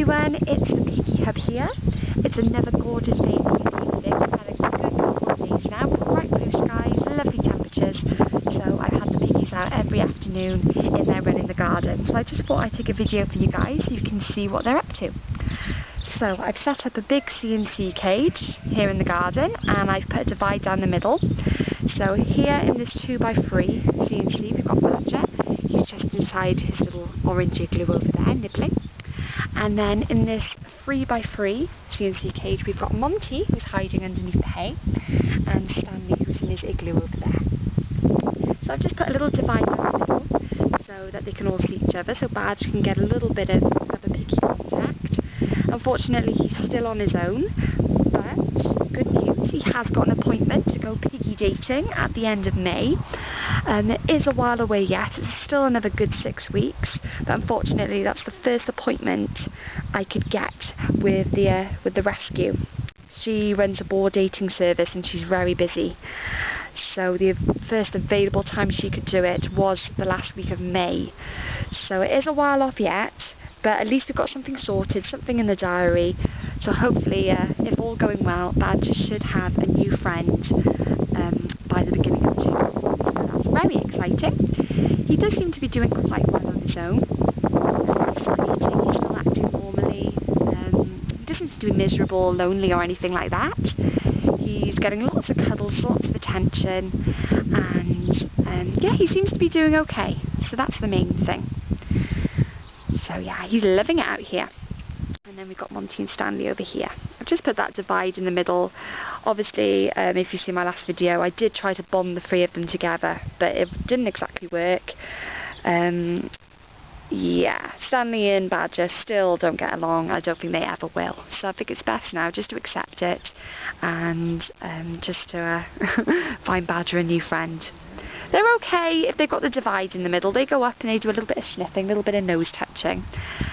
everyone, it's the Piggy Hub here. It's another gorgeous day in Guinea today. We've had a good couple of days now, bright blue skies, lovely temperatures. So I've had the piggies out every afternoon in there running the garden. So I just thought I'd take a video for you guys so you can see what they're up to. So I've set up a big CNC cage here in the garden and I've put a divide down the middle. So here in this 2x3 CNC we've got Badger. He's just inside his little orange igloo over there nibbling. And then in this 3x3 CNC cage we've got Monty, who's hiding underneath the hay, and Stanley, who's in his igloo over there. So I've just put a little divide down the middle so that they can all see each other, so Badge can get a little bit of a piggy contact. Unfortunately he's still on his own, but good news, he has got an appointment to go piggy dating at the end of May. It is a while away yet, it's still another good 6 weeks, but unfortunately that's the first appointment I could get with the rescue. She runs a board dating service and she's very busy, so the first available time she could do it was the last week of May. So it is a while off yet, but at least we've got something sorted, something in the diary. So hopefully, if all going well, Badger should have a new friend by the beginning of June. So that's very exciting. He does seem to be doing quite well on his own. He's still eating, he's still acting normally. He doesn't seem to be miserable, lonely or anything like that. He's getting lots of cuddles, lots of attention, and yeah, he seems to be doing okay. So that's the main thing. So yeah, he's living it out here. And then we've got Monty and Stanley over here. I've just put that divide in the middle. Obviously, if you see my last video, I did try to bond the three of them together, but it didn't exactly work. Yeah, Stanley and Badger still don't get along. I don't think they ever will. So I think it's best now just to accept it and just to find Badger a new friend. They're okay if they've got the divide in the middle. They go up and they do a little bit of sniffing, a little bit of nose touching,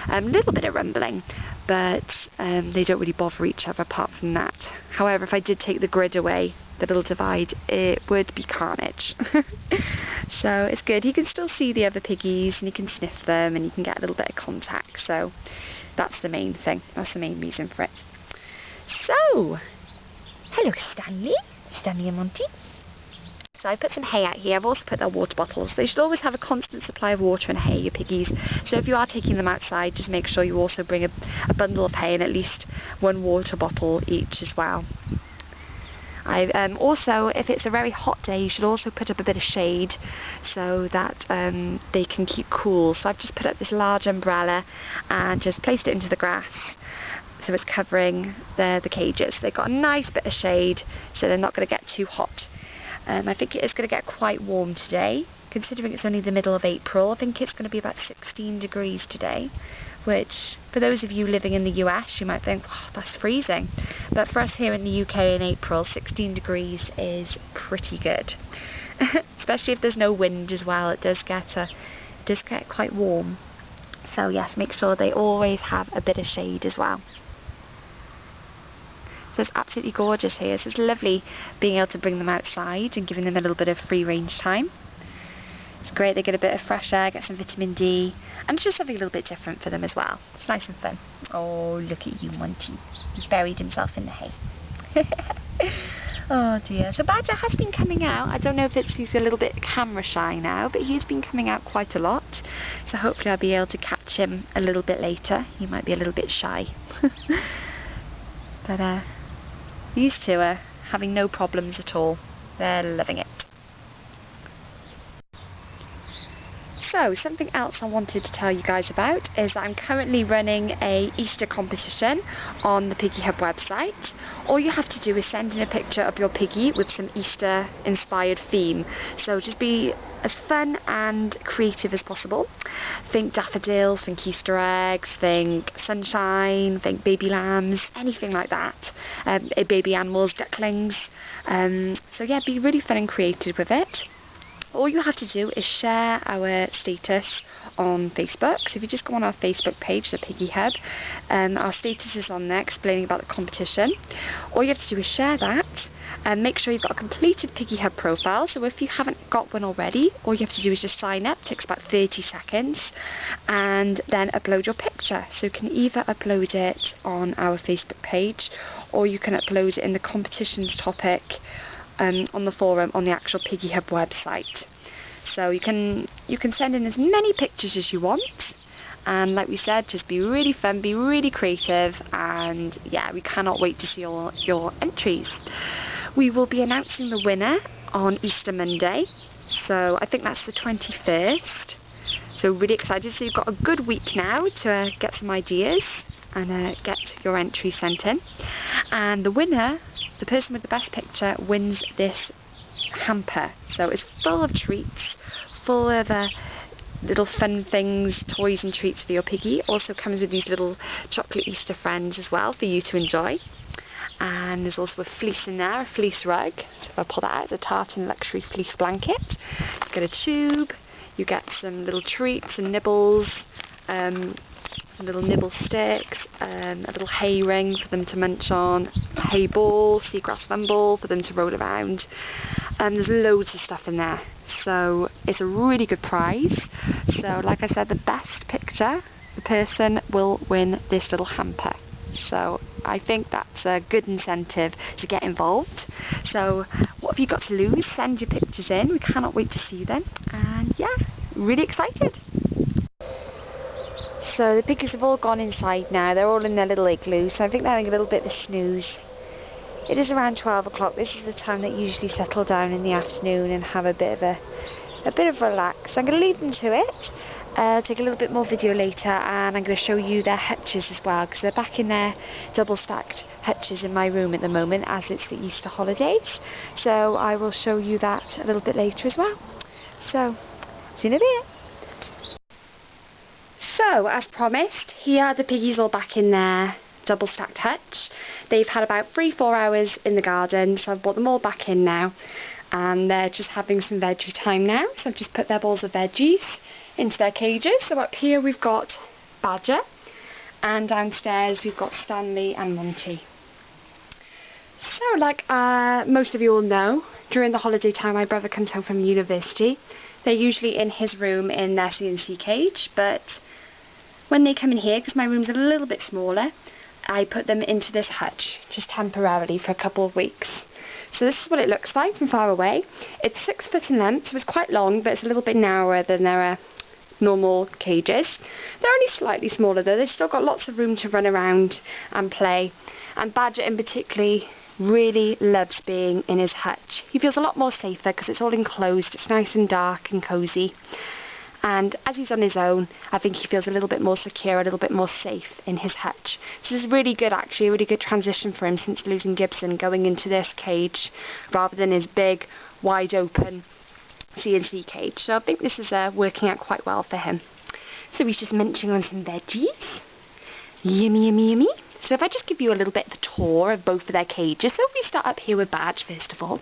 a little bit of rumbling, but they don't really bother each other apart from that. However, if I did take the grid away, the little divide, it would be carnage. So it's good. He can still see the other piggies and he can sniff them and he can get a little bit of contact. So that's the main thing. That's the main reason for it. So, hello Stanley and Monty. So I put some hay out here. I've also put their water bottles. They should always have a constant supply of water and hay, your piggies. So if you are taking them outside, just make sure you also bring a bundle of hay and at least one water bottle each as well. Also, if it's a very hot day, you should also put up a bit of shade so that they can keep cool. So I've just put up this large umbrella and just placed it into the grass so it's covering the cages. They've got a nice bit of shade so they're not going to get too hot. I think it is going to get quite warm today, considering it's only the middle of April. I think it's going to be about 16 degrees today, which for those of you living in the US you might think, wow, that's freezing, but for us here in the UK in April, 16 degrees is pretty good. Especially if there's no wind as well. It does get quite warm. So yes, make sure they always have a bit of shade as well. So it's absolutely gorgeous here, so it's lovely being able to bring them outside and giving them a little bit of free range time. It's great, they get a bit of fresh air, get some vitamin D, and it's just something a little bit different for them as well. It's nice and fun. Oh, look at you, Monty. He's buried himself in the hay. Oh dear. So Badger has been coming out. I don't know if he's a little bit camera shy now, but he's been coming out quite a lot. So hopefully I'll be able to catch him a little bit later. He might be a little bit shy. But these two are having no problems at all. They're loving it. So, something else I wanted to tell you guys about is that I'm currently running a Easter competition on the Piggy Hub website. All you have to do is send in a picture of your piggy with some Easter inspired theme. So just be as fun and creative as possible. Think daffodils, think Easter eggs, think sunshine, think baby lambs, anything like that. Baby animals, ducklings. So yeah, be really fun and creative with it. All you have to do is share our status on Facebook. So if you just go on our Facebook page, the Piggy Hub, our status is on there explaining about the competition. All you have to do is share that, Make sure you've got a completed Piggy Hub profile. So if you haven't got one already, all you have to do is just sign up. It takes about 30 seconds, and then upload your picture. So you can either upload it on our Facebook page, or you can upload it in the competitions topic on the forum on the actual Piggy Hub website. So you can send in as many pictures as you want, and like we said, just be really fun, be really creative, and yeah, we cannot wait to see all your entries. We will be announcing the winner on Easter Monday, so I think that's the 21st. So really excited. So you've got a good week now to get some ideas and get your entries sent in. And the winner, the person with the best picture, wins this hamper. So it's full of treats, full of little fun things, toys and treats for your piggy. Also comes with these little chocolate Easter friends as well for you to enjoy. And there's also a fleece in there, a fleece rug. So if I pull that out, it's a tartan luxury fleece blanket. You get a tube, you get some little treats and nibbles, some little nibble sticks, a little hay ring for them to munch on, a hay ball, seagrass fun ball for them to roll around. There's loads of stuff in there, so it's a really good prize. So like I said, the best picture, the person will win this little hamper. So I think that's a good incentive to get involved. So what have you got to lose? Send your pictures in. We cannot wait to see them. And yeah, really excited. So the piggies have all gone inside now. They're all in their little igloo. So I think they're having a little bit of a snooze. It is around 12 o'clock. This is the time they usually settle down in the afternoon and have a bit of relax. So I'm going to lead them to it. Take a little bit more video later, and I'm going to show you their hutches as well, because they're back in their double stacked hutches in my room at the moment as it's the Easter holidays. So I will show you that a little bit later as well. So see you in a bit. So as promised, here are the piggies all back in their double stacked hutch. They've had about 3-4 hours in the garden, so I've brought them all back in now, and they're just having some veggie time now. So I've just put their bowls of veggies into their cages. So up here we've got Badger, and downstairs we've got Stanley and Monty. So like most of you all know, during the holiday time my brother comes home from university. They're usually in his room in their CNC cage, but when they come in here, because my room's a little bit smaller, I put them into this hutch just temporarily for a couple of weeks. So this is what it looks like from far away. It's 6 foot in length, so it's quite long, but it's a little bit narrower than their normal cages. They're only slightly smaller though. They've still got lots of room to run around and play, and Badger in particular really loves being in his hutch. He feels a lot more safer because it's all enclosed, it's nice and dark and cosy, and as he's on his own I think he feels a little bit more secure, a little bit more safe in his hutch. So this is really good, actually, a really good transition for him since losing Gibson, going into this cage rather than his big wide open CNC cage. So I think this is working out quite well for him. So he's just munching on some veggies. Yummy, yummy, yummy. So if I just give you a little bit of a tour of both of their cages. So if we start up here with Badge first of all.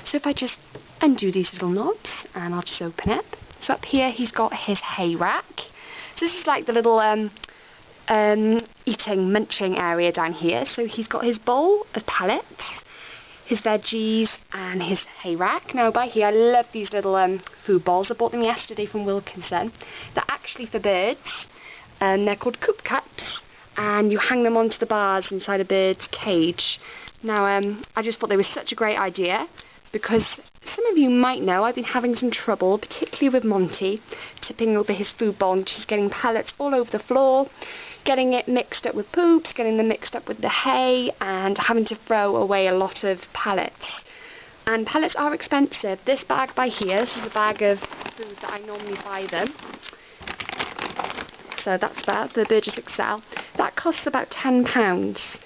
So if I just undo these little knobs and I'll just open it. So up here he's got his hay rack. So this is like the little eating, munching area down here. So he's got his bowl of pellets, his veggies and his hay rack. Now by here I love these little food balls. I bought them yesterday from Wilkinson. They're actually for birds, and they're called coop cups, and you hang them onto the bars inside a bird's cage. Now I just thought they were such a great idea, because some of you might know I've been having some trouble, particularly with Monty, tipping over his food bowl and just getting pellets all over the floor, getting it mixed up with poops, getting them mixed up with the hay, and having to throw away a lot of pellets. And pellets are expensive. This bag by here, this is a bag of food that I normally buy them. So that's the Burgess Excel. That costs about £10,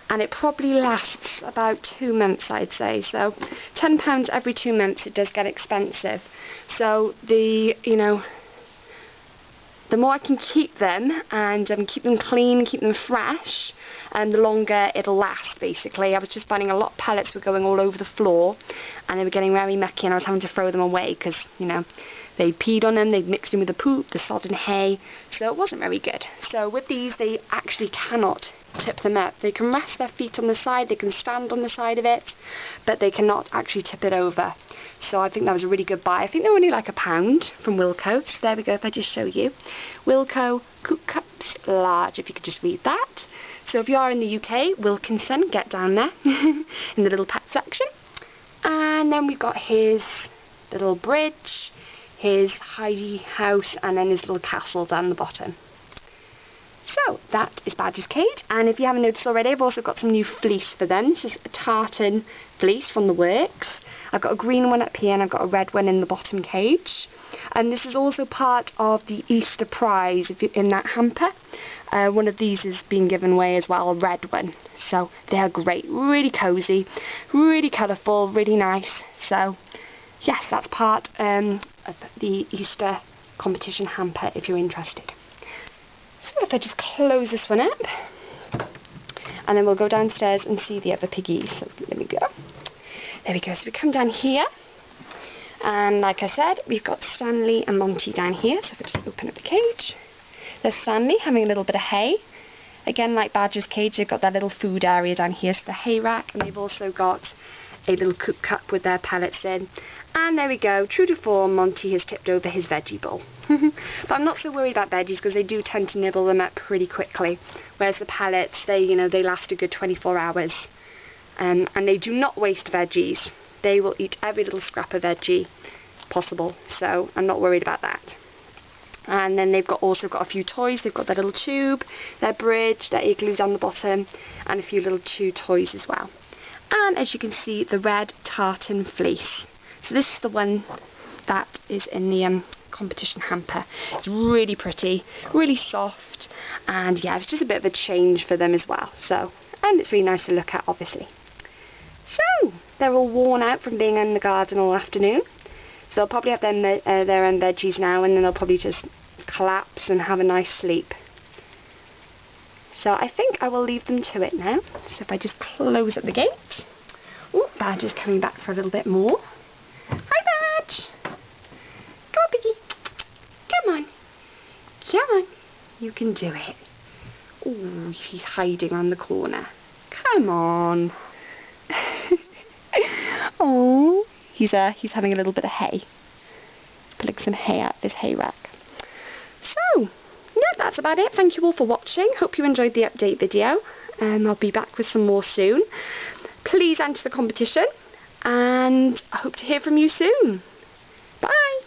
and it probably lasts about 2 months, I'd say. So £10 every 2 months, it does get expensive. So the more I can keep them and keep them clean, keep them fresh, and the longer it'll last, basically. I was just finding a lot of pellets were going all over the floor, and they were getting very mucky, and I was having to throw them away because, they peed on them, they'd mixed in with the poop, the sodden hay, so it wasn't very good. So with these, they actually cannot tip them up. They can rest their feet on the side, they can stand on the side of it, but they cannot actually tip it over. So I think that was a really good buy. I think they're only like £1 from Wilko. So there we go, if I just show you. Wilko Cook Cups Large, if you could just read that. So if you are in the UK, Wilkinson, get down there in the little pet section. And then we've got his little bridge, his Heidi house, and then his little castle down the bottom. So that is Badger's cage, and if you haven't noticed already, I've also got some new fleece for them. This is a tartan fleece from the works. I've got a green one up here and I've got a red one in the bottom cage. And this is also part of the Easter prize in that hamper. One of these is being given away as well, a red one. So they're great, really cosy, really colourful, really nice. So yes, that's part of the Easter competition hamper if you're interested. So if I just close this one up, and then we'll go downstairs and see the other piggies. So there we go. There we go. So we come down here, and like I said, we've got Stanley and Monty down here. So if I just open up the cage, there's Stanley having a little bit of hay. Again, like Badger's cage, they've got that little food area down here, so the hay rack, and they've also got a little cook cup with their pellets in. And there we go, true to form, Monty has tipped over his veggie bowl. But I'm not so worried about veggies because they do tend to nibble them up pretty quickly, whereas the pellets, they last a good 24 hours. And they do not waste veggies. They will eat every little scrap of veggie possible, so I'm not worried about that. And then they've also got a few toys. They've got their little tube, their bridge, their igloo down the bottom, and a few little chew toys as well. And as you can see, the red tartan fleece. So this is the one that is in the competition hamper. It's really pretty, really soft, and yeah, it's just a bit of a change for them as well. So, and it's really nice to look at, obviously. So they're all worn out from being in the garden all afternoon. So they'll probably have their own veggies now, and then they'll probably just collapse and have a nice sleep. So I think I will leave them to it now. So if I just close up the gate. Oh, Badger's coming back for a little bit more. Hi, Badge. Come on, Piggy. Come on. Come on. You can do it. Oh, he's hiding on the corner. Come on. Oh, he's having a little bit of hay. Pulling some hay out of his hay rack. So, yeah, that's about it. Thank you all for watching. Hope you enjoyed the update video. I'll be back with some more soon. Please enter the competition, and I hope to hear from you soon. Bye!